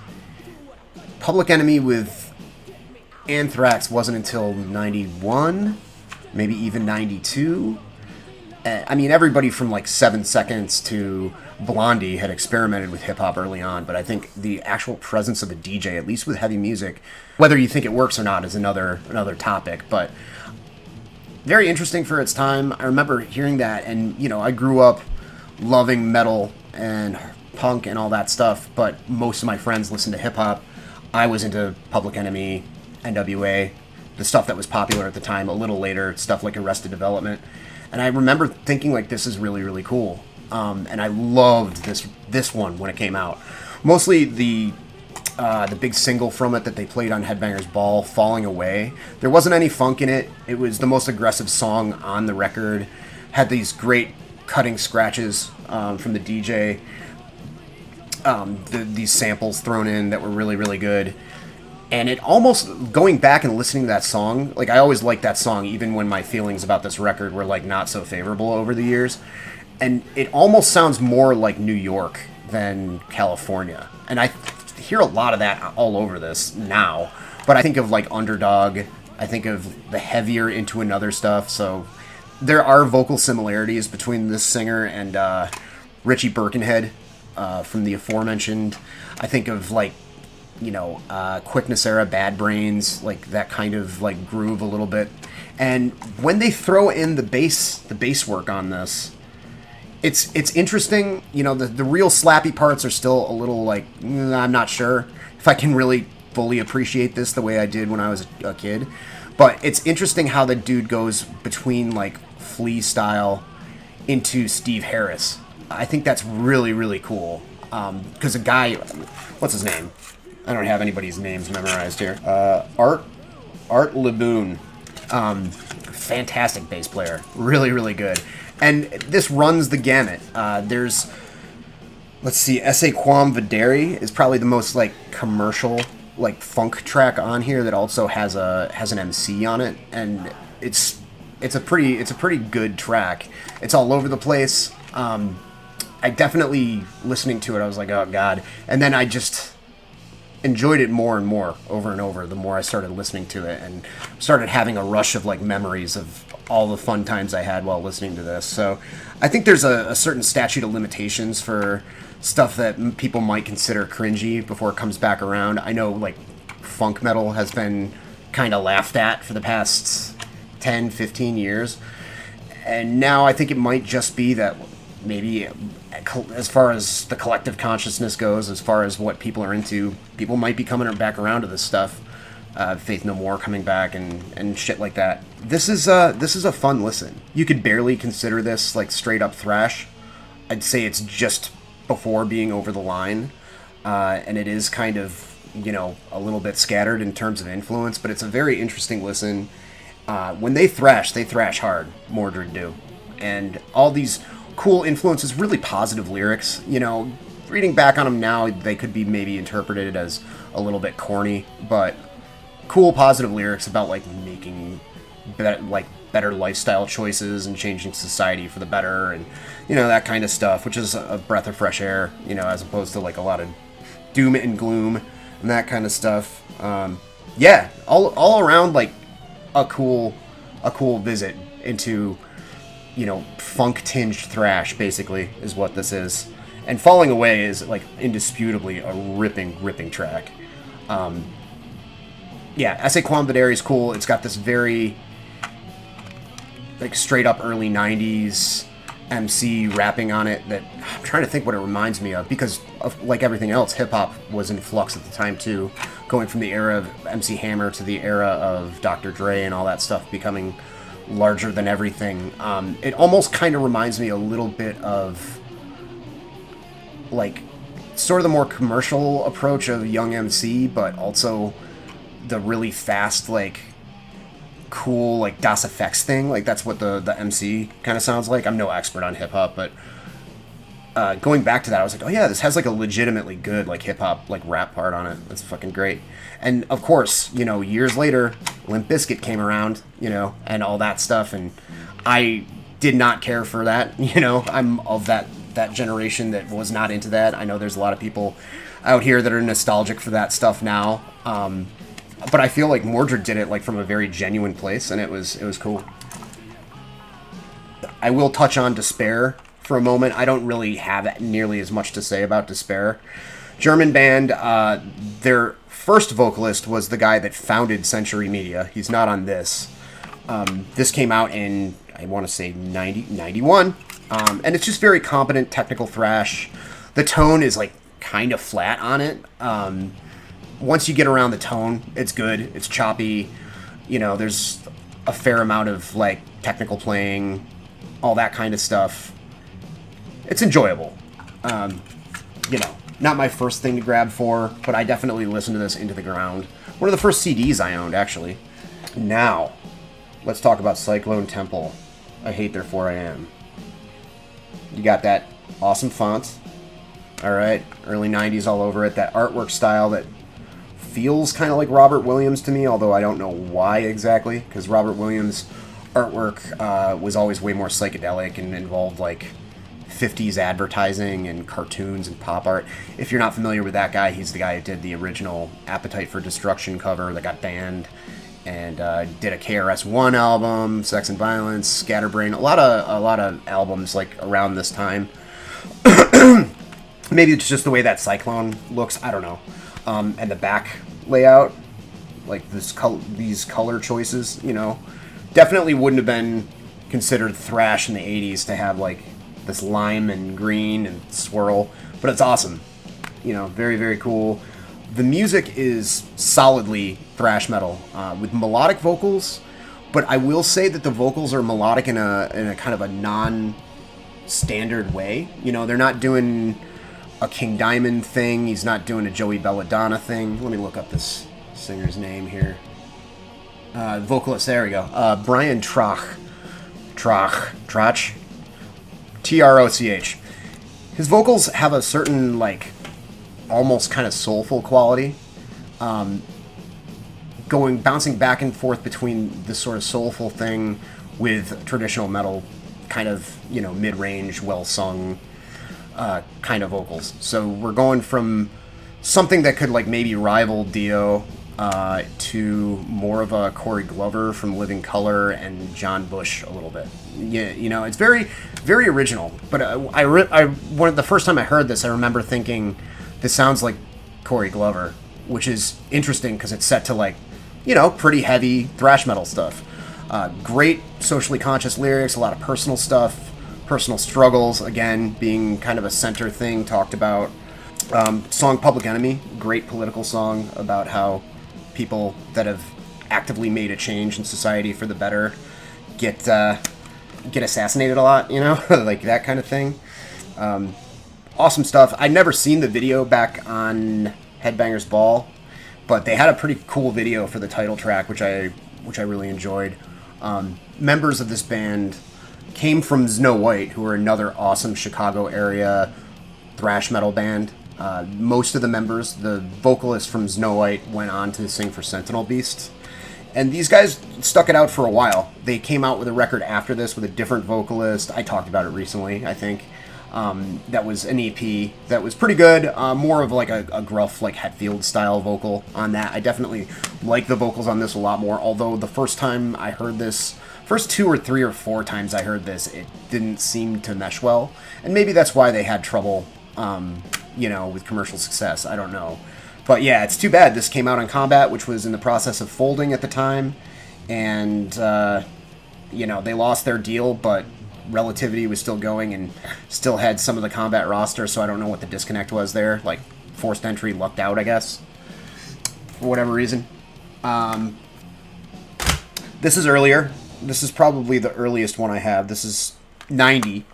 Public Enemy with Anthrax wasn't until 91, maybe even 92. I mean, everybody from like 7 Seconds to Blondie had experimented with hip-hop early on, but I think the actual presence of a DJ, at least with heavy music, whether you think it works or not is another topic, but very interesting for its time. I remember hearing that, and, I grew up loving metal and punk and all that stuff, but most of my friends listened to hip-hop. I was into Public Enemy, NWA, the stuff that was popular at the time. A little later, stuff like Arrested Development. And I remember thinking, like, this is really, really cool. And I loved this one when it came out. Mostly the big single from it that they played on Headbangers Ball, Falling Away. There wasn't any funk in it. It was the most aggressive song on the record. Had these great cutting scratches from the DJ. These samples thrown in that were really, really good. And it almost, going back and listening to that song, like, I always liked that song, even when my feelings about this record were, like, not so favorable over the years. And it almost sounds more like New York than California. And I hear a lot of that all over this now. But I think of, like, Underdog. I think of the heavier Into Another stuff. So there are vocal similarities between this singer and Richie Birkenhead from the aforementioned. I think of, like, Quickness Era, Bad Brains, like that kind of like groove a little bit. And when they throw in the bass work on this, it's interesting. The real slappy parts are still a little like, I'm not sure if I can really fully appreciate this the way I did when I was a kid. But it's interesting how the dude goes between like Flea style into Steve Harris. I think that's really, really cool. Because a guy, what's his name? I don't have anybody's names memorized here. Art LeBoon. Fantastic bass player. Really, really good. And this runs the gamut. There's, let's see, Esse Quam Videri is probably the most, like, commercial, like, funk track on here that also has an MC on it. And it's a pretty good track. It's all over the place. I definitely, listening to it, I was like, oh, God. And then I just enjoyed it more and more over and over the more I started listening to it, and started having a rush of like memories of all the fun times I had while listening to this. So I think there's a certain statute of limitations for stuff that people might consider cringy before it comes back around. I know like funk metal has been kind of laughed at for the past 10, 15 years. And now I think it might just be that maybe as far as the collective consciousness goes, as far as what people are into, people might be coming back around to this stuff. Faith No More coming back and shit like that. This is a fun listen. You could barely consider this like straight up thrash. I'd say it's just before being over the line, and it is kind of, you know, a little bit scattered in terms of influence, but it's a very interesting listen. When they thrash hard. Mordred do, and all these cool influences, really positive lyrics. You know, reading back on them now, they could be maybe interpreted as a little bit corny, but cool positive lyrics about like making better lifestyle choices and changing society for the better, and you know, that kind of stuff, which is a breath of fresh air, you know, as opposed to like a lot of doom and gloom and that kind of stuff. Yeah, all around like a cool visit into, you know, funk tinged thrash basically is what this is. And Falling Away is like indisputably a ripping track. Yeah, Esse Quam Videre is cool. It's got this very like straight up early 90s MC rapping on it that I'm trying to think what it reminds me of, because of, like everything else, hip hop was in flux at the time too, going from the era of MC Hammer to the era of Dr. Dre and all that stuff becoming larger than everything. It almost kind of reminds me a little bit of like sort of the more commercial approach of Young MC, but also the really fast, like cool, like Das Effects thing. Like that's what the MC kind of sounds like. I'm no expert on hip hop, but going back to that, I was like, oh yeah, this has like a legitimately good like hip hop like rap part on it. That's fucking great. And of course, you know, years later, Limp Bizkit came around, you know, and all that stuff, and I did not care for that. You know, I'm of that generation that was not into that. I know there's a lot of people out here that are nostalgic for that stuff now. But I feel like Mordred did it like from a very genuine place, and it was cool. I will touch on Despair for a moment. I don't really have nearly as much to say about Despair. German band, their first vocalist was the guy that founded Century Media. He's not on this. This came out in, I want to say 91. And it's just very competent technical thrash. The tone is like kind of flat on it. Once you get around the tone, it's good. It's choppy. You know, there's a fair amount of like technical playing, all that kind of stuff. It's enjoyable. You know, not my first thing to grab for, but I definitely listened to this into the ground. One of the first CDs I owned, actually. Now, let's talk about Cyclone Temple. I hate their 4am. You got that awesome font. All right, early 90s all over it. That artwork style that feels kind of like Robert Williams to me, although I don't know why exactly, because Robert Williams' artwork was always way more psychedelic and involved like 50s advertising and cartoons and pop art. If you're not familiar with that guy, he's the guy who did the original Appetite for Destruction cover that got banned, and did a KRS-One album, Sex and Violence, Scatterbrain, a lot of albums like around this time. Maybe it's just the way that Cyclone looks, I don't know. And the back layout, like these color choices, you know, definitely wouldn't have been considered thrash in the 80s to have like this lime and green and swirl, but it's awesome. You know, very, very cool. The music is solidly thrash metal with melodic vocals, but I will say that the vocals are melodic in a kind of a non-standard way. You know, they're not doing a King Diamond thing. He's not doing a Joey Belladonna thing. Let me look up this singer's name here. Vocalist, there we go. Brian Troch. Troch. Troch. His vocals have a certain, like, almost kind of soulful quality. Bouncing back and forth between this sort of soulful thing with traditional metal, kind of, you know, mid-range, well-sung kind of vocals. So we're going from something that could like maybe rival Dio to more of a Corey Glover from Living Colour and John Bush a little bit. Yeah, you know, it's very, very original. But the first time I heard this, I remember thinking, this sounds like Corey Glover, which is interesting because it's set to like, you know, pretty heavy thrash metal stuff. Great socially conscious lyrics, a lot of personal stuff. personal struggles, again, being kind of a center thing, talked about. Song Public Enemy, great political song about how people that have actively made a change in society for the better get assassinated a lot, you know, like that kind of thing. Awesome stuff. I'd never seen the video back on Headbangers Ball, but they had a pretty cool video for the title track, which I really enjoyed. Members of this band came from Snow White, who are another awesome Chicago area thrash metal band. Most of the members, the vocalist from Snow White, went on to sing for Sentinel Beast. And these guys stuck it out for a while. They came out with a record after this with a different vocalist. I talked about it recently, I think. That was an EP that was pretty good. More of like a gruff, like Hetfield style vocal on that. I definitely like the vocals on this a lot more. Although the first time I heard this, first 2 or 3 or 4 times I heard this, it didn't seem to mesh well. And maybe that's why they had trouble, you know, with commercial success. I don't know. But yeah, it's too bad. This came out on Combat, which was in the process of folding at the time. And, you know, they lost their deal, but Relativity was still going and still had some of the Combat roster, so I don't know what the disconnect was there. Like, forced entry, lucked out, I guess, for whatever reason. This is earlier. This is probably the earliest one I have. This is 90.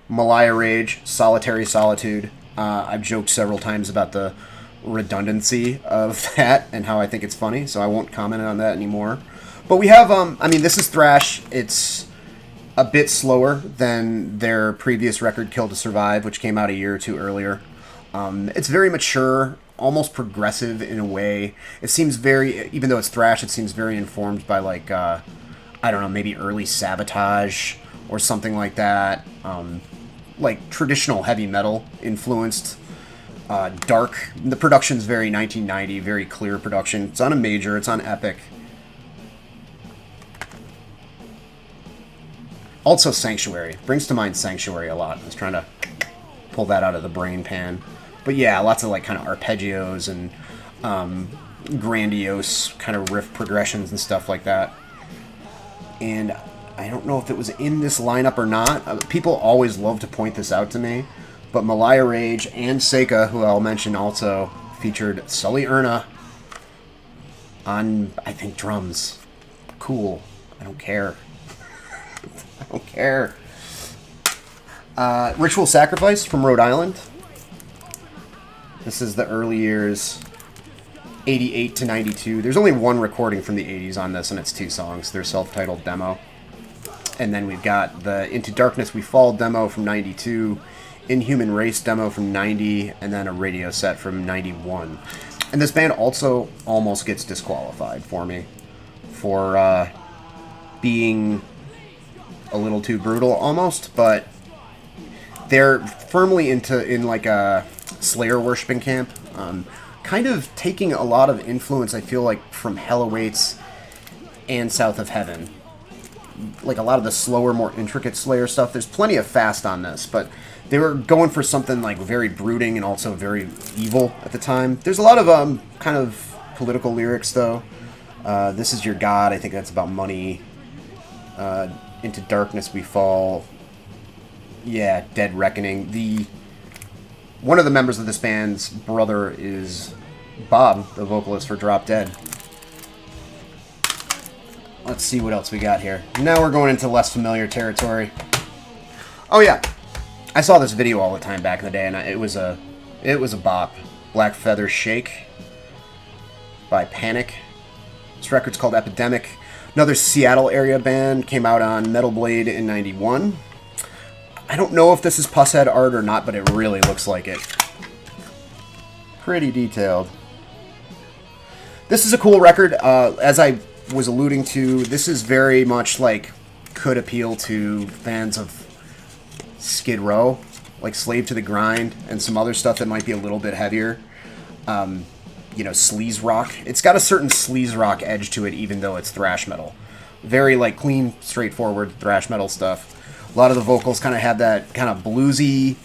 Meliah Rage, Solitary Solitude. I've joked several times about the redundancy of that and how I think it's funny, so I won't comment on that anymore. But we have, I mean, this is thrash. It's a bit slower than their previous record, Kill to Survive, which came out a year or 2 earlier. It's very mature, almost progressive in a way. It seems very, even though it's thrash, it seems very informed by, like, I don't know, maybe early Sabotage or something like that. Like traditional heavy metal influenced. Dark. The production's very 1990, very clear production. It's on a major, it's on Epic. Also Sanctuary. Brings to mind Sanctuary a lot. I was trying to pull that out of the brain pan. But yeah, lots of like kind of arpeggios and grandiose kind of riff progressions and stuff like that. And I don't know if it was in this lineup or not. People always love to point this out to me. But Meliah Rage and Seka, who I'll mention also, featured Sully Erna on, I think, drums. Cool. I don't care. I don't care. Ritual Sacrifice from Rhode Island. This is the early years, 88 to 92. There's only one recording from the 80s on this, and it's 2 songs. Their self-titled demo. And then we've got the Into Darkness We Fall demo from 92, Inhuman Race demo from 90, and then a radio set from 91. And this band also almost gets disqualified for me for being a little too brutal almost, but they're firmly in like a Slayer worshipping camp, kind of taking a lot of influence, I feel like, from Hell Awaits and South of Heaven. Like a lot of the slower, more intricate Slayer stuff. There's plenty of fast on this, but they were going for something like very brooding and also very evil at the time. There's a lot of kind of political lyrics though. This Is Your God, I think that's about money. Into Darkness We Fall. Yeah, Dead Reckoning. One of the members of this band's brother is Bob, the vocalist for Drop Dead. Let's see what else we got here. Now we're going into less familiar territory. Oh yeah, I saw this video all the time back in the day, and it was a bop. Black Feather Shake by Panic. This record's called Epidemic. Another Seattle area band, came out on Metal Blade in 91. I don't know if this is Pusshead art or not, but it really looks like it. Pretty detailed. This is a cool record. As I was alluding to, this is very much like, could appeal to fans of Skid Row, like Slave to the Grind, and some other stuff that might be a little bit heavier. You know, sleaze rock. It's got a certain sleaze rock edge to it, even though it's thrash metal. Very, like, clean, straightforward thrash metal stuff. A lot of the vocals kind of have that kind of bluesy,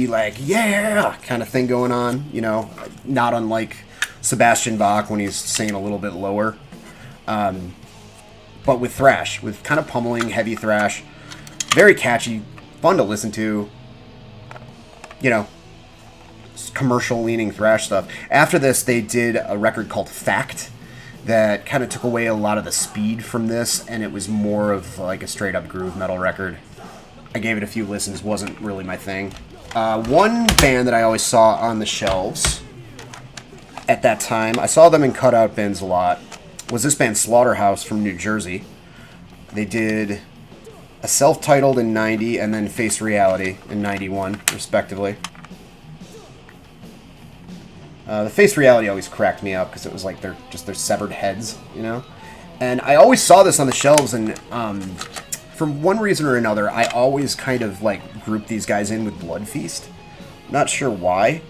like, yeah, kind of thing going on, you know, not unlike Sebastian Bach when he's singing a little bit lower. But with thrash, with kind of pummeling, heavy thrash. Very catchy, fun to listen to. You know, commercial-leaning thrash stuff. After this, they did a record called Fact that kind of took away a lot of the speed from this, and it was more of like a straight-up groove metal record. I gave it a few listens, wasn't really my thing. One band that I always saw on the shelves at that time, I saw them in cutout bins a lot, was this band Slaughterhouse from New Jersey. They did a self-titled in 90 and then Face Reality in 91, respectively. The Face Reality always cracked me up because it was like their severed heads, you know? And I always saw this on the shelves, and for one reason or another, I always kind of like grouped these guys in with Blood Feast. Not sure why.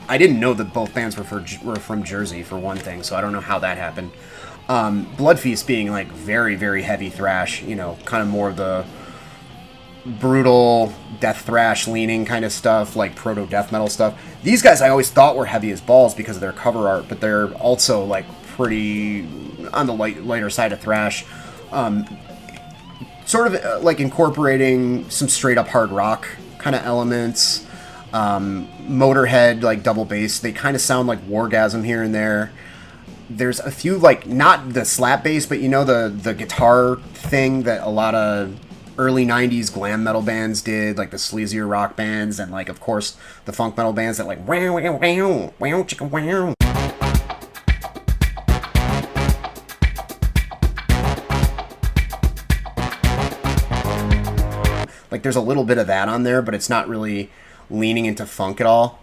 I didn't know that both bands were from Jersey, for one thing, so I don't know how that happened. Blood Feast being like very, very heavy thrash, you know, kind of more of the brutal death thrash leaning kind of stuff, like proto death metal stuff. These guys I always thought were heavy as balls because of their cover art, but they're also like pretty on the lighter side of thrash. Sort of like incorporating some straight up hard rock kind of elements. Motorhead, like double bass. They kind of sound like Wargasm here and there. There's a few, like, not the slap bass, but you know the guitar thing that a lot of early 90s glam metal bands did, like the sleazier rock bands, and like, of course, the funk metal bands that like wow, wow, wow, wow, chicka, wow. Like, there's a little bit of that on there, but it's not really leaning into funk at all.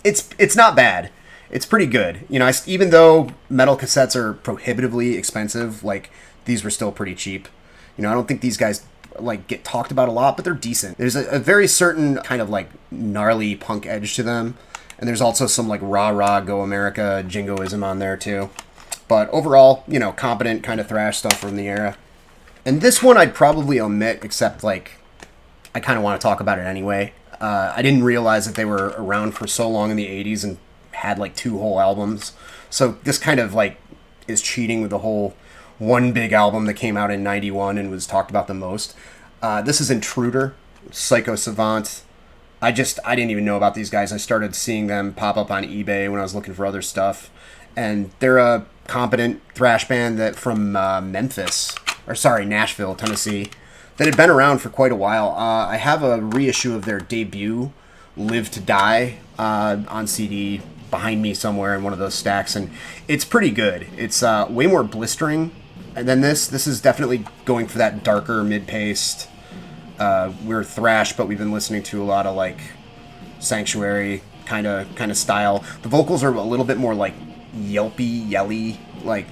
It's not bad. It's pretty good. You know, even though metal cassettes are prohibitively expensive, like, these were still pretty cheap. You know, I don't think these guys, like, get talked about a lot, but they're decent. There's a very certain kind of, like, gnarly punk edge to them. And there's also some, like, rah-rah, Go America, jingoism on there, too. But overall, you know, competent kind of thrash stuff from the era. And this one I'd probably omit, except, like, I kind of want to talk about it anyway. I didn't realize that they were around for so long in the 80s and had, like, 2 whole albums. So this kind of, like, is cheating with the whole one big album that came out in 91 and was talked about the most. This is Intruder, Psycho Savant. I didn't even know about these guys. I started seeing them pop up on eBay when I was looking for other stuff. And they're a competent thrash band that from Nashville, Tennessee, that had been around for quite a while. I have a reissue of their debut, Live to Die, on CD behind me somewhere in one of those stacks, and it's pretty good. It's way more blistering than this. This is definitely going for that darker, mid-paced, we're thrash, but we've been listening to a lot of, like, Sanctuary kind of style. The vocals are a little bit more, like, yelly, like,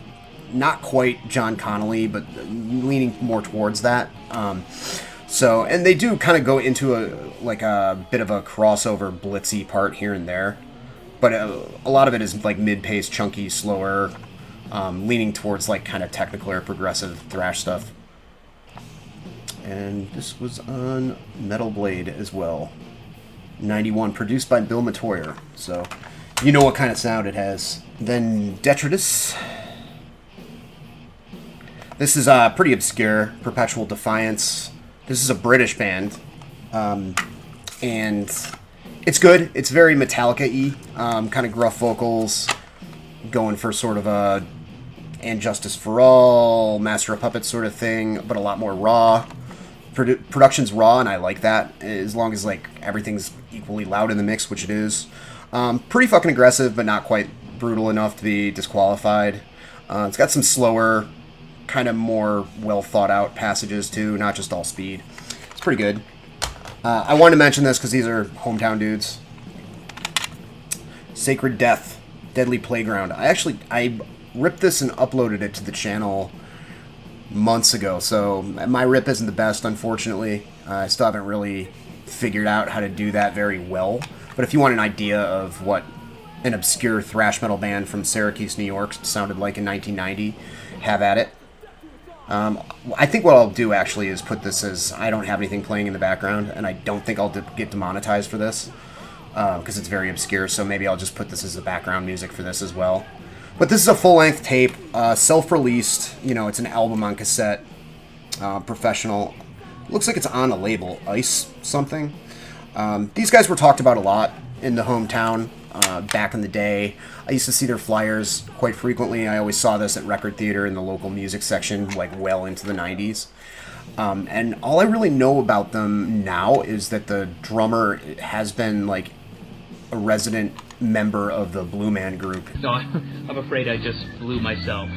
not quite John Connolly, but leaning more towards that. And they do kind of go into a bit of a crossover blitzy part here and there, but a lot of it is like mid-paced, chunky, slower, leaning towards like kind of technical or progressive thrash stuff. And this was on Metal Blade as well, 91, produced by Bill Matoyer, so you know what kind of sound it has. Then Detritus. This is pretty obscure, Perpetual Defiance. This is a British band, and it's good. It's very Metallica-y, kind of gruff vocals, going for sort of a And Justice for All, Master of Puppets sort of thing, but a lot more raw. Production's raw, and I like that, as long as like everything's equally loud in the mix, which it is. Pretty fucking aggressive, but not quite brutal enough to be disqualified. It's got some slower, kind of more well thought out passages too, not just all speed. It's pretty good. I wanted to mention this because these are hometown dudes. Sacred Death, Deadly Playground. I ripped this and uploaded it to the channel months ago, so my rip isn't the best, unfortunately. I still haven't really figured out how to do that very well. But if you want an idea of what an obscure thrash metal band from Syracuse, New York sounded like in 1990, have at it. I think what I'll do actually is put this as I don't have anything playing in the background, and I don't think I'll get demonetized for this because it's very obscure, so maybe I'll just put this as the background music for this as well. But this is a full-length tape, self-released, you know, it's an album on cassette, professional. Looks like it's on a label, Ice something. These guys were talked about a lot in the hometown back in the day. I used to see their flyers quite frequently. I always saw this at Record Theater in the local music section, like well into the 90s. And all I really know about them now is that the drummer has been like a resident member of the Blue Man Group. So I'm afraid I just blew myself.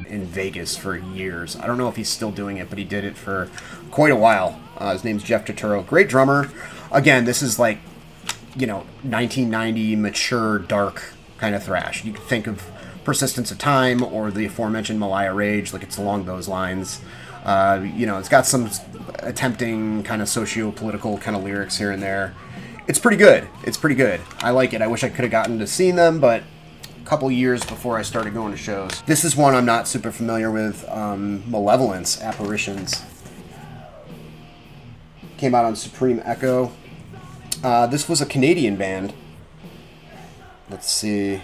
In Vegas for years. I don't know if he's still doing it, but he did it for quite a while. His name's Jeff Turturro. Great drummer. Again, this is like, 1990 mature, dark kind of thrash. You can think of Persistence of Time or the aforementioned Meliah Rage, like it's along those lines. It's got some attempting kind of socio-political kind of lyrics here and there. It's pretty good. I like it. I wish I could have gotten to see them, but a couple years before I started going to shows. This is one I'm not super familiar with. Malevolence, Apparitions. Came out on Supreme Echo. This was a Canadian band. Let's see.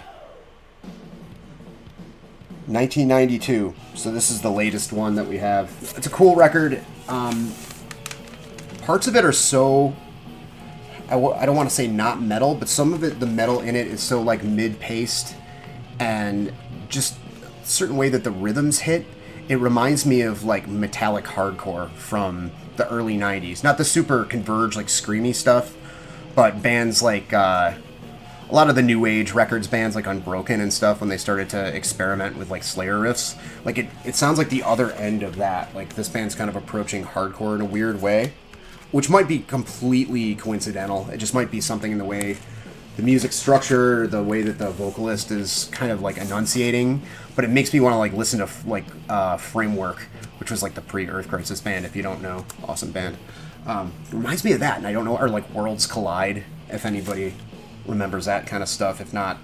1992. So this is the latest one that we have. It's a cool record. Parts of it are so... I don't want to say not metal, but some of it, the metal in it is so like mid-paced and just a certain way that the rhythms hit. It reminds me of like metallic hardcore from the early 90s. Not the super converged, like screamy stuff, but bands like a lot of the new age records bands like Unbroken and stuff, when they started to experiment with like Slayer riffs. Like it sounds like the other end of that. Like this band's kind of approaching hardcore in a weird way, which might be completely coincidental. It just might be something in the way the music structure, the way that the vocalist is kind of like enunciating, but it makes me want to like listen to like Framework, which was like the pre-Earth Crisis band, if you don't know. Awesome band. Reminds me of that, and I don't know, or like Worlds Collide, if anybody remembers that kind of stuff. If not,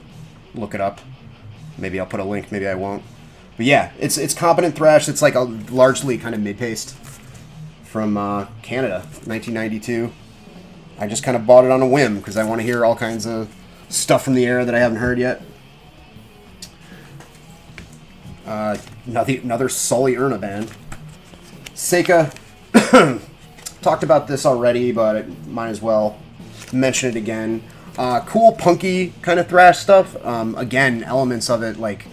look it up. Maybe I'll put a link, maybe I won't. But yeah, it's competent thrash. It's like a largely kind of mid-paced from Canada, 1992. I just kind of bought it on a whim because I want to hear all kinds of stuff from the era that I haven't heard yet. Another Sully Erna band. Seka. Talked about this already, but I might as well mention it again. Cool, punky kind of thrash stuff. Again, elements of it like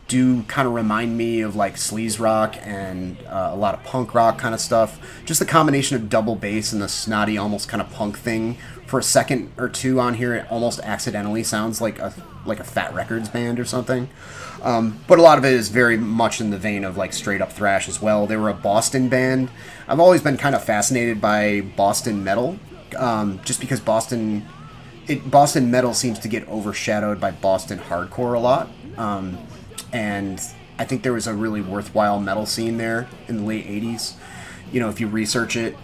do kind of remind me of like sleaze rock and a lot of punk rock kind of stuff. Just the combination of double bass and the snotty, almost kind of punk thing. For a second or two on here, it almost accidentally sounds like a Fat Records band or something. But a lot of it is very much in the vein of like straight up thrash as well. They were a Boston band. I've always been kind of fascinated by Boston metal, just because Boston metal seems to get overshadowed by Boston hardcore a lot. And I think there was a really worthwhile metal scene there in the late 80s. If you research it,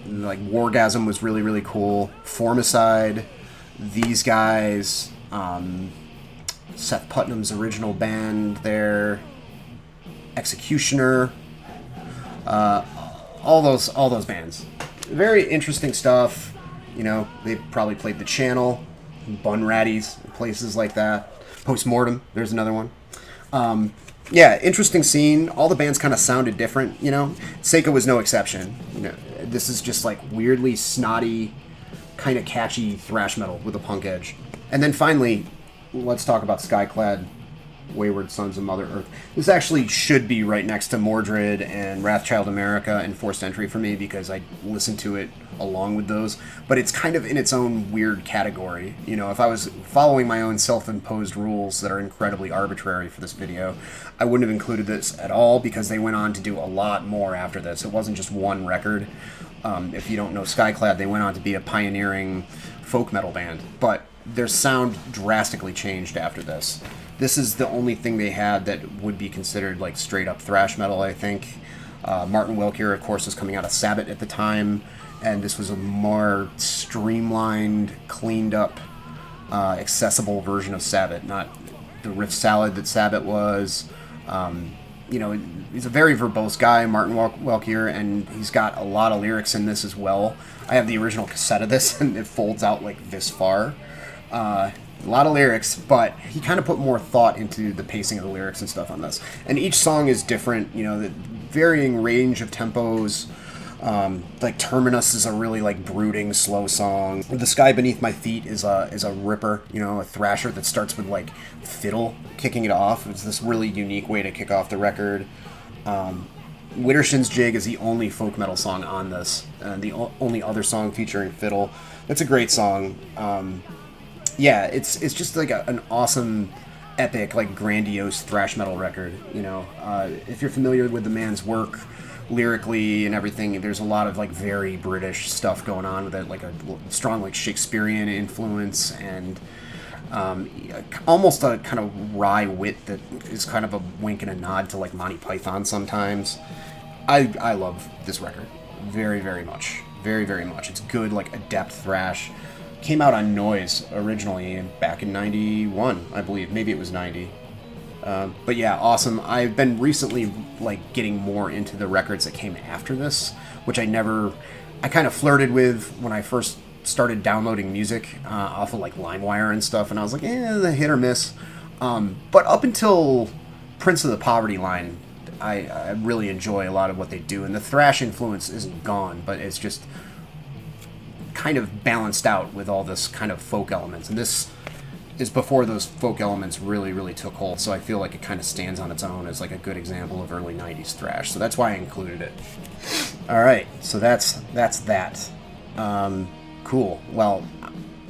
like Wargasm was really, really cool. Formicide, these guys, Seth Putnam's original band there, Executioner, all those bands. Very interesting stuff. They probably played The Channel, Bun Ratties, places like that. Postmortem, there's another one. Yeah, interesting scene. All the bands kind of sounded different, Seka was no exception. This is just like weirdly snotty, kind of catchy thrash metal with a punk edge. And then finally, let's talk about Skyclad, Wayward Sons of Mother Earth. This actually should be right next to Mordred and Wrathchild America and Forced Entry for me, because I listened to it along with those. But it's kind of in its own weird category. If I was following my own self-imposed rules that are incredibly arbitrary for this video, I wouldn't have included this at all, because they went on to do a lot more after this. It wasn't just one record. If you don't know Skyclad, they went on to be a pioneering folk metal band. But their sound drastically changed after this. This is the only thing they had that would be considered like straight up thrash metal, I think. Martin Welkier, of course, was coming out of Sabbath at the time, and this was a more streamlined, cleaned up, accessible version of Sabbath, not the riff salad that Sabbath was. He's a very verbose guy, Martin Welkier, and he's got a lot of lyrics in this as well. I have the original cassette of this, and it folds out like this far. A lot of lyrics, but he kind of put more thought into the pacing of the lyrics and stuff on this. And each song is different, the varying range of tempos, Like Terminus is a really like brooding, slow song. The Sky Beneath My Feet is a ripper, you know, a thrasher that starts with like fiddle kicking it off. It's this really unique way to kick off the record. Widdershin's Jig is the only folk metal song on this, the only other song featuring fiddle. It's a great song. Yeah, it's just like an awesome, epic, like grandiose thrash metal record. You know, if you're familiar with the man's work lyrically and everything, there's a lot of like very British stuff going on with it, like a strong like Shakespearean influence and almost a kind of wry wit that is kind of a wink and a nod to like Monty Python sometimes. I love this record very, very much. Very, very much. It's good, like adept thrash. Came out on Noise originally back in 91, I believe. Maybe it was 90. But yeah, awesome. I've been recently like getting more into the records that came after this, which I kind of flirted with when I first started downloading music off of like LimeWire and stuff, and I was like, the hit or miss. But up until Prince of the Poverty Line, I really enjoy a lot of what they do, and the thrash influence isn't gone, but it's just kind of balanced out with all this kind of folk elements, and this is before those folk elements really, really took hold, so I feel like it kind of stands on its own as like a good example of early 90s thrash, so that's why I included it. Alright, so that's that. Cool. Well,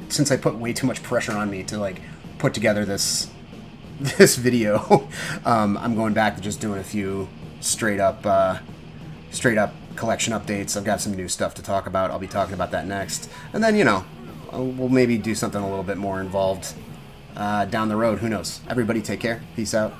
since I put way too much pressure on me to like put together this video, I'm going back to just doing a few straight up collection updates. I've got some new stuff to talk about. I'll be talking about that next, and then, you know, we'll maybe do something a little bit more involved down the road. Who knows? Everybody take care. Peace out.